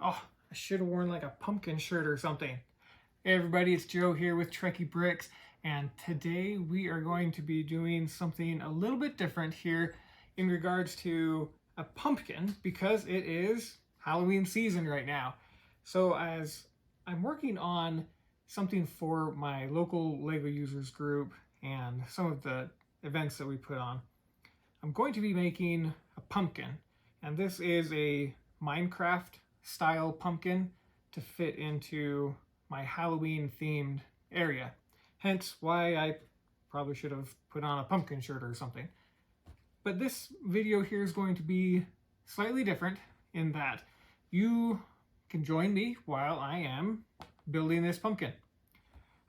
Oh, I should have worn like a pumpkin shirt or something. Hey everybody, it's Joe here with Trekkie Bricks, and today we are going to be doing something a little bit different here in regards to a pumpkin because it is Halloween season right now. So as I'm working on something for my local LEGO users group and some of the events that we put on, I'm going to be making a pumpkin, and this is a Minecraft style pumpkin to fit into my Halloween themed area. Hence why I probably should have put on a pumpkin shirt or something. But this video here is going to be slightly different in that you can join me while I am building this pumpkin.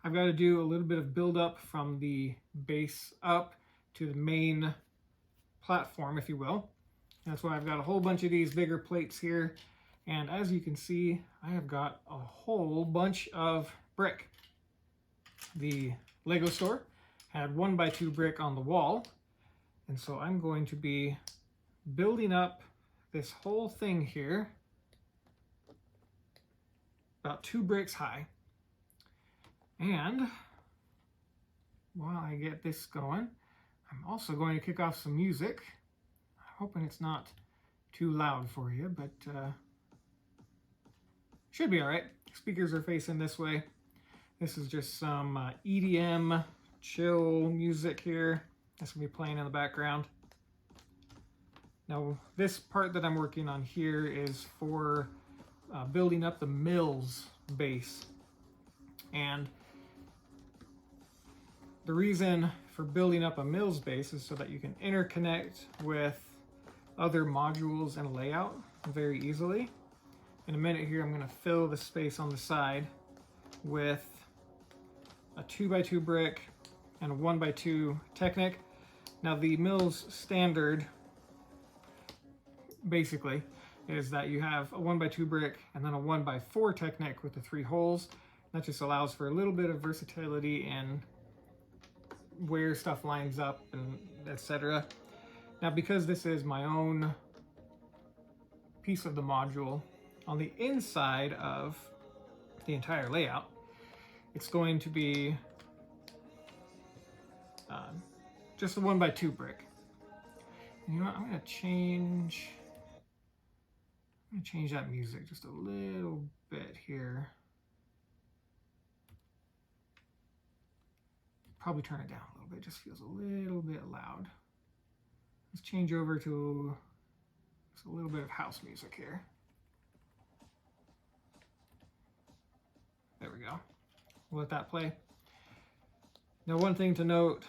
I've got to do a little bit of build up from the base up to the main platform, if you will. That's why I've got a whole bunch of these bigger plates here. And as you can see, I have got a whole bunch of brick. The LEGO store had 1x2 brick on the wall. And so I'm going to be building up this whole thing here about 2 bricks high. And while I get this going, I'm also going to kick off some music. I'm hoping it's not too loud for you, but should be all right. Speakers are facing this way. This is just some EDM chill music here. That's gonna be playing in the background. Now, this part that I'm working on here is for building up the mill's base. And the reason for building up a mill's base is so that you can interconnect with other modules and layout very easily. In a minute here, I'm going to fill the space on the side with a 2x2 brick and a 1x2 Technic. Now the mill's standard basically is that you have a 1x2 brick and then a 1x4 Technic with the 3 holes. That just allows for a little bit of versatility in where stuff lines up and etc. Now, because this is my own piece of the module, on the inside of the entire layout, it's going to be just a 1x2 brick. You know what? I'm gonna change that music just a little bit here. Probably turn it down a little bit. It just feels a little bit loud. Let's change over to just a little bit of house music here. There we go. We'll let that play. Now, one thing to note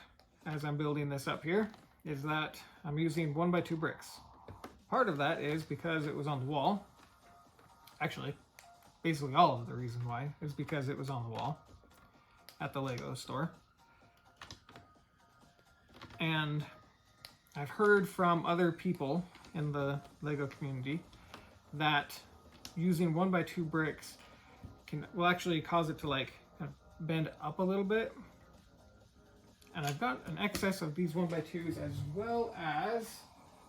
as I'm building this up here is that I'm using 1x2 bricks. Part of that is because it was on the wall. Actually, basically all of the reason why is because it was on the wall at the LEGO store. And I've heard from other people in the LEGO community that using 1x2 bricks will actually cause it to like kind of bend up a little bit. And I've got an excess of these 1x2s as well as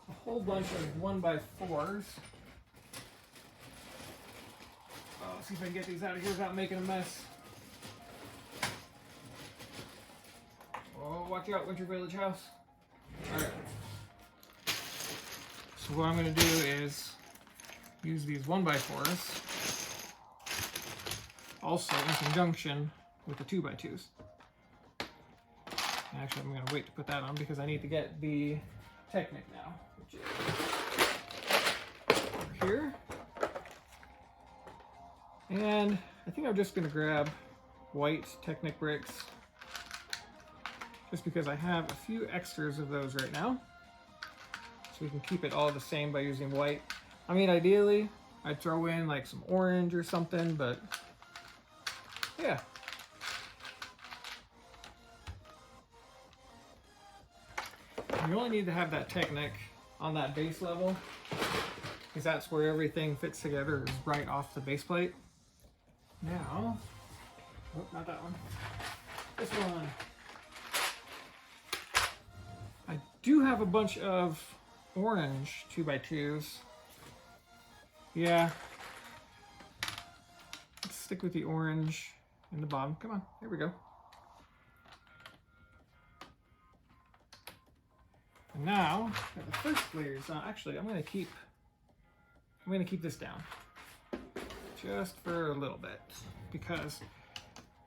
a whole bunch of 1x4s. See if I can get these out of here without making a mess. Oh, watch out, Winter Village house. Alright. So what I'm going to do is use these 1x4s also in conjunction with the 2x2s. Actually, I'm going to wait to put that on because I need to get the Technic now, which is over here. And I think I'm just going to grab white Technic bricks just because I have a few extras of those right now. So we can keep it all the same by using white. I mean, ideally, I'd throw in like some orange or something, but yeah. You only need to have that Technic on that base level because that's where everything fits together, is right off the base plate. Now, oh, not that one. This one. I do have a bunch of orange 2x2s. Yeah, stick with the orange in the bottom. Come on, there we go. And now that the first layer is on, actually I'm gonna keep this down just for a little bit, because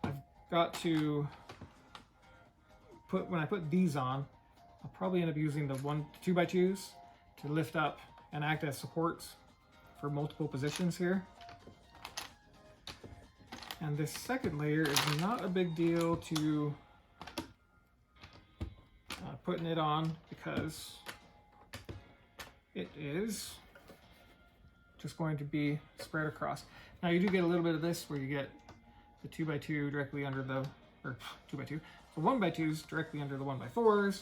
I've got to when I put these on, I'll probably end up using the 2x2s to lift up and act as supports for multiple positions here. And this second layer is not a big deal to putting it on, because it is just going to be spread across. Now you do get a little bit of this where you get the 2x2 directly under the, or 2x2, the 1x2s directly under the 1x4s,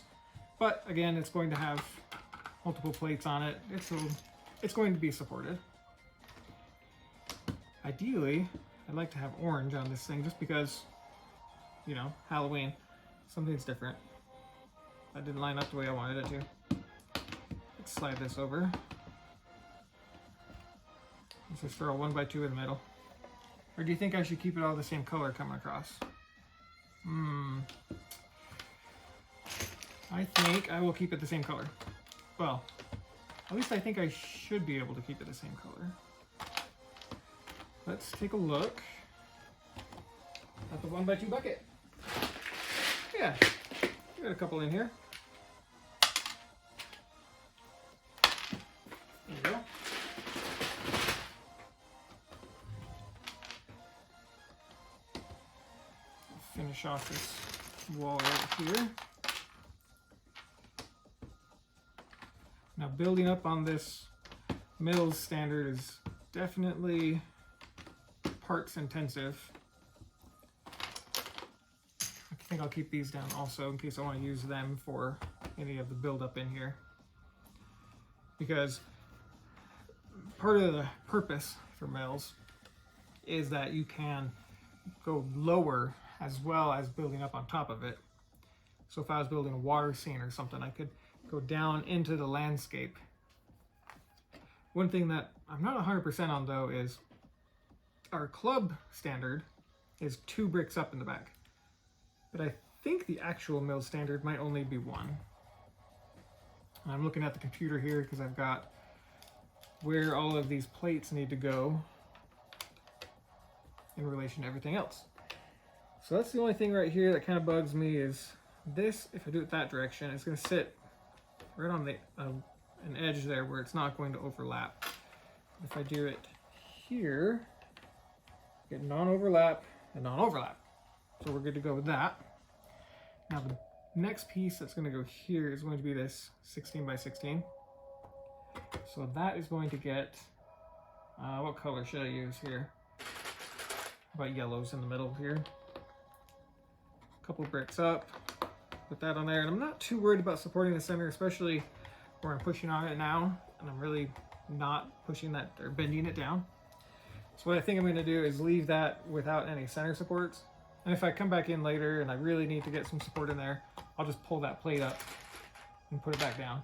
but again, it's going to have multiple plates on it. It's going to be supported. Ideally, I'd like to have orange on this thing just because, you know, Halloween, something's different. That didn't line up the way I wanted it to. Let's slide this over. Let's just throw a 1x2 in the middle. Or do you think I should keep it all the same color coming across? I think I will keep it the same color. Well, at least I think I should be able to keep it the same color. Let's take a look at the 1x2 bucket. Yeah, got a couple in here. There you go. Finish off this wall right here. Now building up on this Mills standard is definitely parts intensive. I think I'll keep these down also in case I want to use them for any of the build-up in here. Because part of the purpose for Mills is that you can go lower as well as building up on top of it. So if I was building a water scene or something, I could go down into the landscape. One thing that I'm not 100% on though is our club standard is 2 bricks up in the back, but I think the actual mill standard might only be 1. And I'm looking at the computer here because I've got where all of these plates need to go in relation to everything else. So that's the only thing right here that kind of bugs me is this. If I do it that direction, it's going to sit right on the an edge there where it's not going to overlap. If I do it here, get non-overlap and non-overlap. So we're good to go with that. Now the next piece that's going to go here is going to be this 16x16. So that is going to get, what color should I use here? How about yellows in the middle here? A couple bricks up, put that on there. And I'm not too worried about supporting the center, especially where I'm pushing on it now. And I'm really not pushing that or bending it down. So what I think I'm going to do is leave that without any center supports. And if I come back in later and I really need to get some support in there, I'll just pull that plate up and put it back down.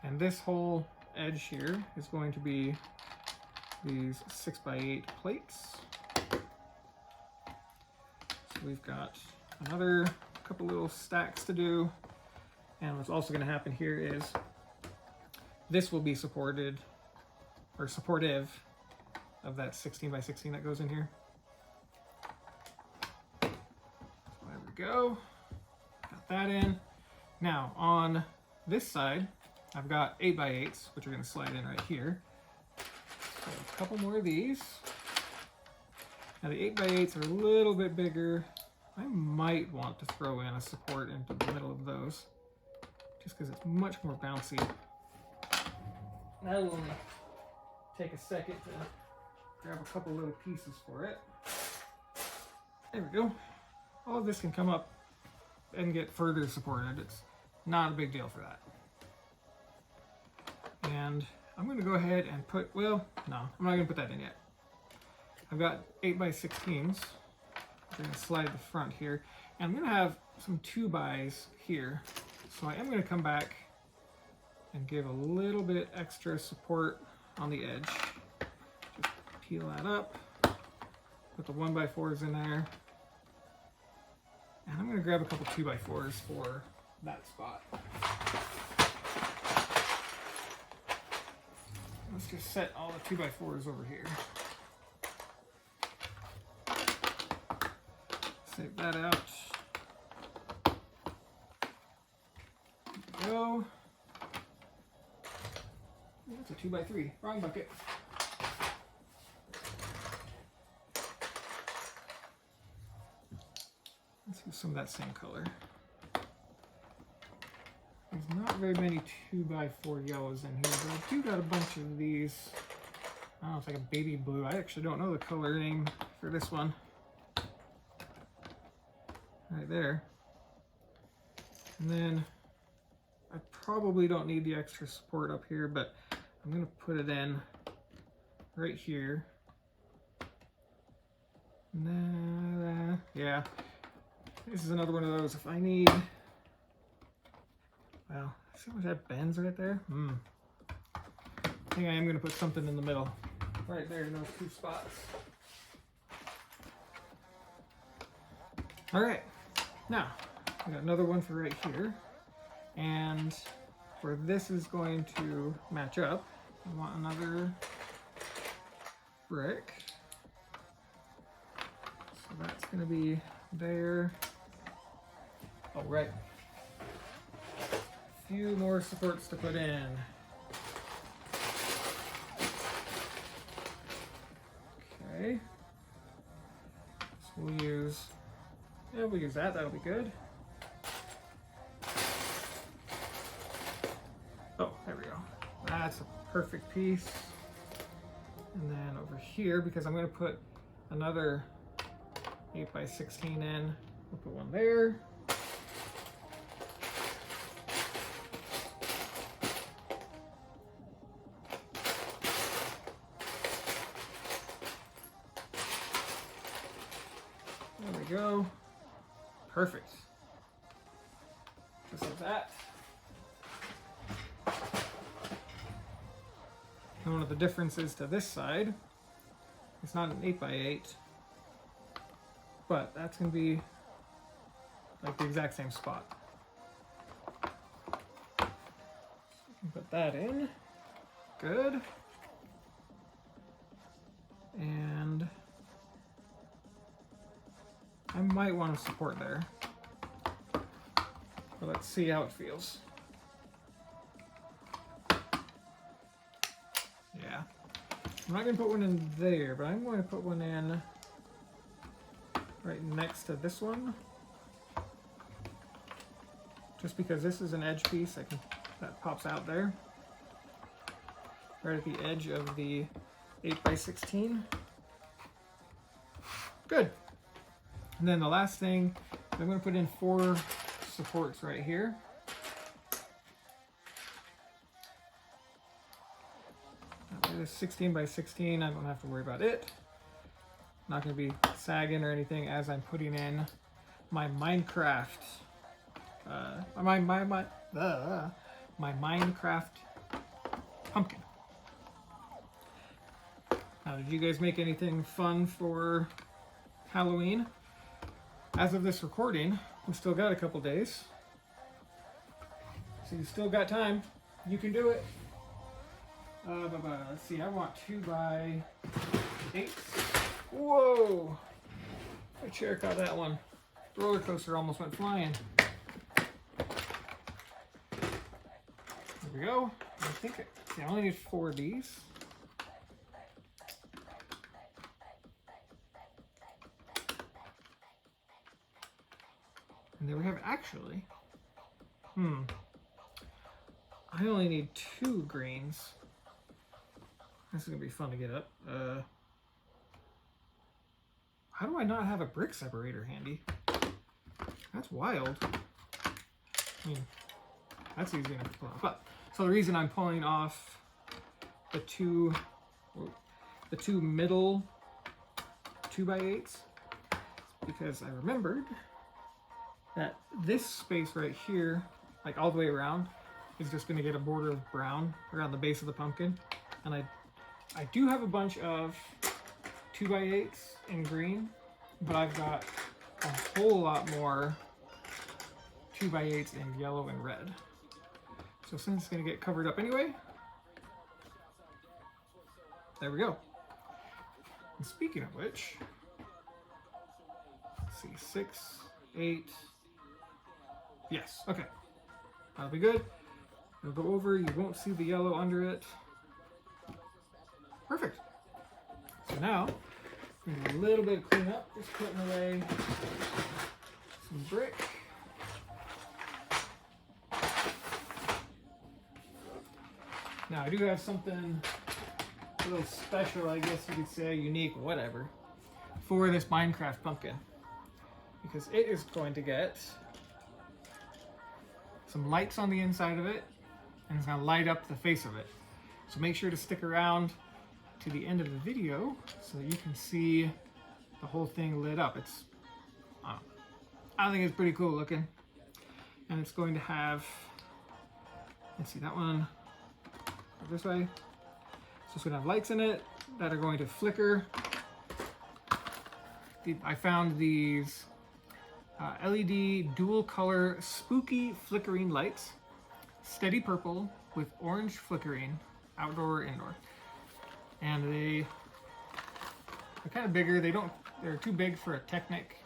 And this whole edge here is going to be these 6x8 plates. So we've got another couple little stacks to do. And what's also going to happen here is this will be supported or supportive of that 16x16 that goes in here. So there we go. Got that in. Now on this side, I've got 8x8s, which are going to slide in right here. So a couple more of these. Now the 8x8s are a little bit bigger. I might want to throw in a support into the middle of those, just because it's much more bouncy. That'll only take a second to grab a couple little pieces for it. There we go. All of this can come up and get further supported. It's not a big deal for that. And I'm going to go ahead and put, well, no, I'm not going to put that in yet. I've got 8x16s. I'm going to slide the front here. And I'm going to have some 2x's here. So I am going to come back and give a little bit extra support on the edge. Just peel that up. Put the 1x4s in there. And I'm going to grab a couple 2x4s for that spot. Let's just set all the 2x4s over here. Save that out. There we go. That's a 2x3. Wrong bucket. Let's use some of that same color. There's not very many 2x4 yellows in here, but I do got a bunch of these. I don't know, it's like a baby blue. I actually don't know the color name for this one. Right there. And then I probably don't need the extra support up here, but I'm going to put it in right here. Yeah. This is another one of those, if I need, well, see how much that bends right there? I think I am going to put something in the middle, right there in those two spots. All right, now, I got another one for right here, and where this is going to match up, I want another brick. So that's going to be there. Oh, right. A few more supports to put in. Okay. So we'll use that. That'll be good. Oh, there we go. That's a perfect piece. And then over here, because I'm going to put another 8x16 in, we'll put one there. There we go. Perfect. Just like that. And one of the differences to this side, it's not an 8x8, but that's going to be like the exact same spot. So you can put that in. Good. And I might want to support there. But let's see how it feels. Yeah. I'm not going to put one in there, but I'm going to put one in right next to this one. Just because this is an edge piece, that pops out there. Right at the edge of the 8x16. Good. And then the last thing, I'm going to put in 4 supports right here. This 16x16, I don't have to worry about it. Not going to be sagging or anything as I'm putting in my Minecraft, my Minecraft pumpkin. Now, did you guys make anything fun for Halloween? As of this recording, we still got a couple days. So you still got time. You can do it. Let's see, I want 2x8. Whoa! My chair caught that one. The roller coaster almost went flying. There we go. I think I only need 4 of these. And there we have actually. I only need 2 greens. This is gonna be fun to get up. How do I not have a brick separator handy? That's wild. I mean, that's easy enough to pull off. But so the reason I'm pulling off the two middle 2x8s is because I remembered that this space right here, like all the way around, is just gonna get a border of brown around the base of the pumpkin. And I do have a bunch of 2x8s in green, but I've got a whole lot more 2x8s in yellow and red. So since it's going to get covered up anyway, there we go. And speaking of which, let's see, 6, 8, yes, okay. That'll be good. It'll go over, you won't see the yellow under it. Perfect. So now, I'm going to do a little bit of cleanup, just putting away some brick. Now I do have something a little special, I guess you could say, unique, whatever, for this Minecraft pumpkin. Because it is going to get some lights on the inside of it, and it's going to light up the face of it. So make sure to stick around to the end of the video so that you can see the whole thing lit up. It's, I think it's pretty cool looking. And it's going to have, let's see, that one this way. So it's going to have lights in it that are going to flicker. I found these LED dual color spooky flickering lights, steady purple with orange flickering, outdoor, indoor. And they're kind of bigger. They're too big for a Technic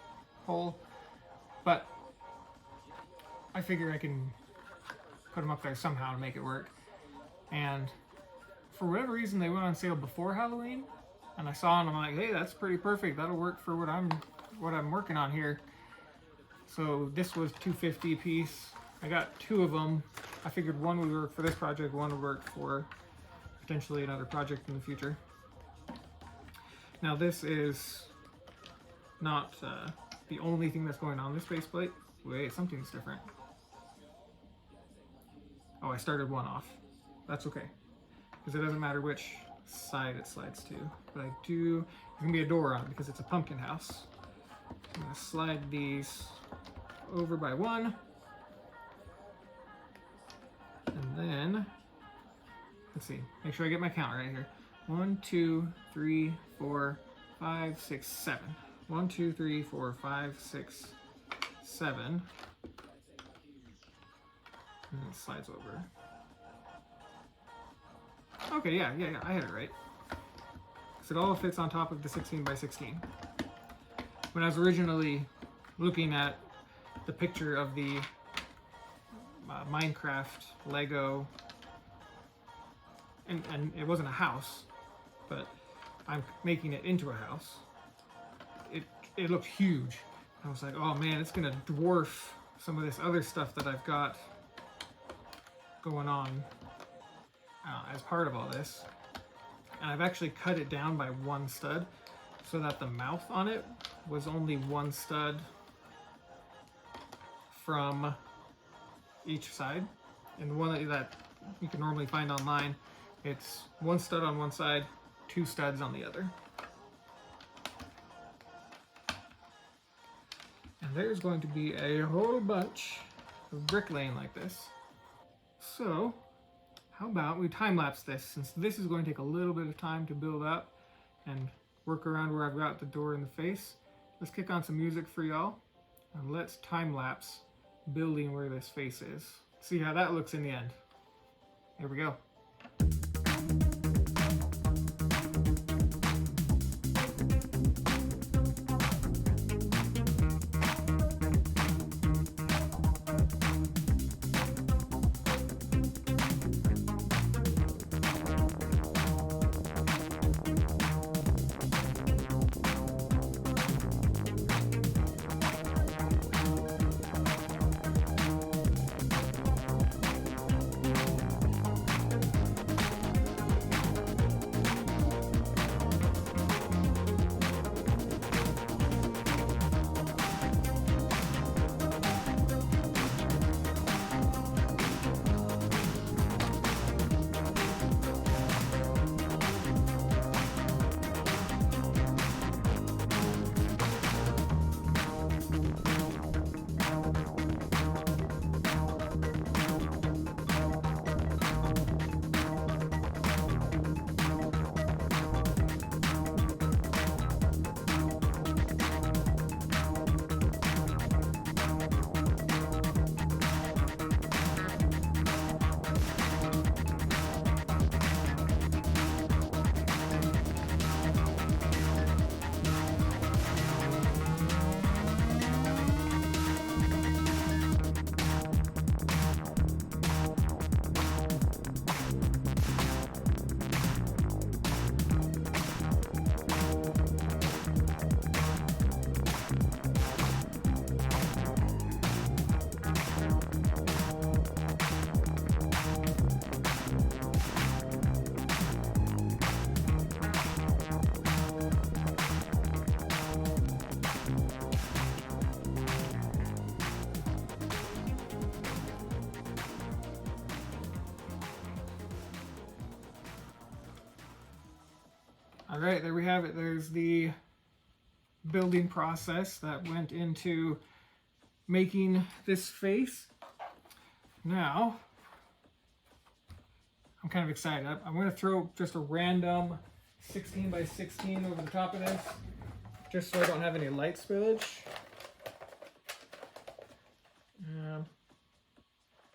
pole, but I figure I can put them up there somehow to make it work. And for whatever reason, they went on sale before Halloween, and I saw them and I'm like, hey, that's pretty perfect. That'll work for what I'm working on here. So this was $2.50 a piece. I got 2 of them. I figured one would work for this project, one would work for potentially another project in the future. Now this is not the only thing that's going on this faceplate. Wait, something's different. Oh, I started one off. That's okay, because it doesn't matter which side it slides to. But there's gonna be a door on it because it's a pumpkin house. I'm gonna slide these over by one. And then, let's see, make sure I get my count right here. 1, 2, 3, 4, 5, 6, 7. 1, 2, 3, 4, 5, 6, 7. And it slides over. Okay, yeah, I had it right. So it all fits on top of the 16 by 16. When I was originally looking at the picture of the Minecraft Lego, and it wasn't a house, but I'm making it into a house. It looked huge. I was like, oh man, it's gonna dwarf some of this other stuff that I've got going on as part of all this. And I've actually cut it down by 1 stud so that the mouth on it was only 1 stud from each side. And the one that you can normally find online, it's 1 stud on one side, 2 studs on the other. And there's going to be a whole bunch of bricklaying like this. So how about we time-lapse this, since this is going to take a little bit of time to build up and work around where I've got the door in the face. Let's kick on some music for y'all, and let's time-lapse building where this face is. See how that looks in the end. Here we go. All right, there we have it. There's the building process that went into making this face. Now, I'm kind of excited. I'm going to throw just a random 16 by 16 over the top of this, just so I don't have any light spillage.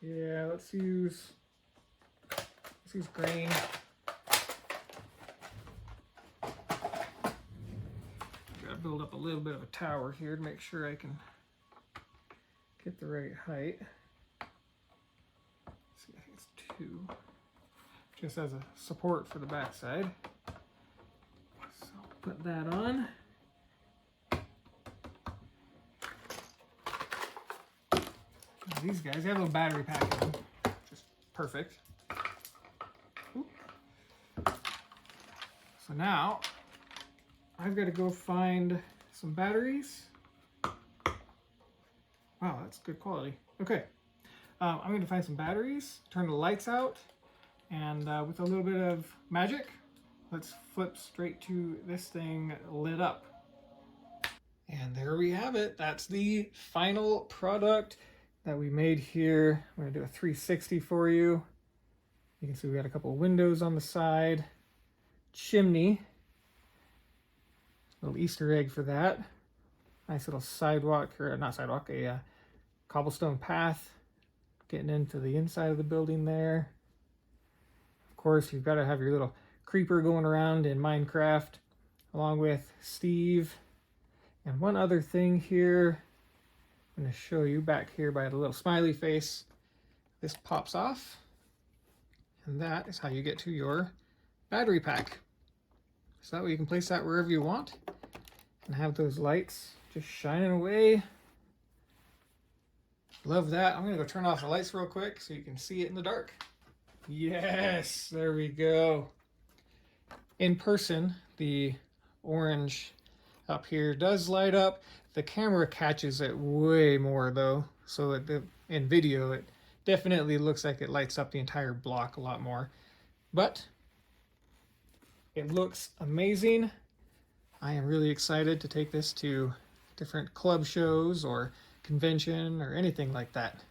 Yeah, let's use green. Gotta build up a little bit of a tower here to make sure I can get the right height. Let's see, I think it's 2. Just as a support for the backside. So I'll put that on. These guys, they have a little battery pack in them. Just perfect. Oop. So now, I've got to go find some batteries. Wow, that's good quality. Okay, I'm going to find some batteries, turn the lights out, and with a little bit of magic, let's flip straight to this thing lit up. And there we have it. That's the final product that we made here. I'm going to do a 360 for you. You can see we got a couple of windows on the side, chimney, little Easter egg for that. Nice little sidewalk, or not sidewalk, a cobblestone path getting into the inside of the building there. Of course, you've got to have your little creeper going around in Minecraft, along with Steve. And one other thing here, I'm going to show you back here by the little smiley face. This pops off, and that is how you get to your battery pack. So that way you can place that wherever you want and have those lights just shining away. Love that. I'm going to go turn off the lights real quick so you can see it in the dark. Yes, there we go. In person, the orange up here does light up. The camera catches it way more though, so in video it definitely looks like it lights up the entire block a lot more. But it looks amazing. I am really excited to take this to different club shows or convention or anything like that.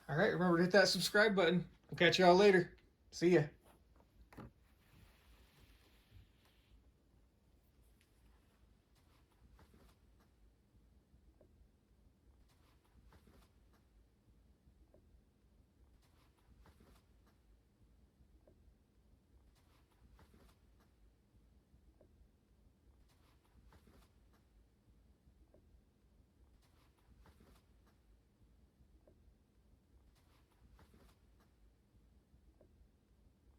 All right, remember to hit that subscribe button. We'll catch y'all later. See ya.